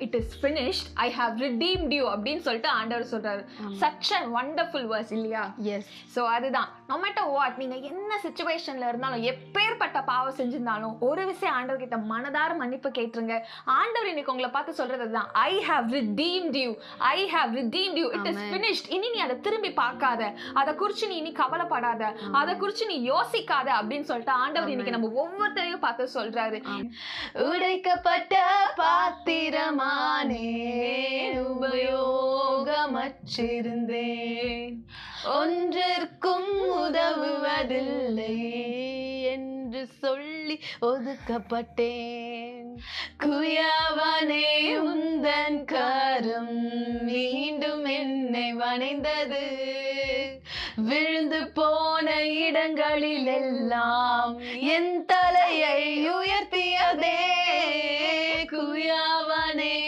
It is finished, I have redeemed you அப்படின்னு சொல்லிட்டு ஆண்டவர் சொல்றாரு. Such a wonderful verse இல்லையா? Yes. So அதுதான், no matter what, நீங்க என்ன சிச்சுவேஷன்ல இருந்தாலும், எப்பேற்பட்ட பாவம் செஞ்சிருந்தாலும், ஒரு விஷயம் ஆண்டவர் கிட்ட மனதார மன்னிப்பு கேட்டுருங்க. ஆண்டவர் இன்னைக்கு உங்களை பார்த்து சொல்றது அதுதான், I have redeemed you, I have redeemed you, it is finished. இனி நீ அதை திரும்பி பார்க்காத, அதை குறிச்சு நீ இனி கவலைப்படாத, அதை குறிச்சு நீ யோசிக்காத அப்படின்னு சொல்லிட்டு ஆண்டவர் இன்னைக்கு நம்ம ஒவ்வொருத்தரையும் பார்த்து சொல்றாரு. உடைக்கப்பட்ட பாத்திரமானே, உபயோகமற்றிருந்தேன், ஒன்றிற்கும் உதவுவதில்லை என்று சொல்லி ஒதுக்கப்பட்டேன். குயவனே உந்தன் கரம் மீண்டும் என்னை வணைந்தது, விழுந்து போன இடங்களில் எல்லாம் என்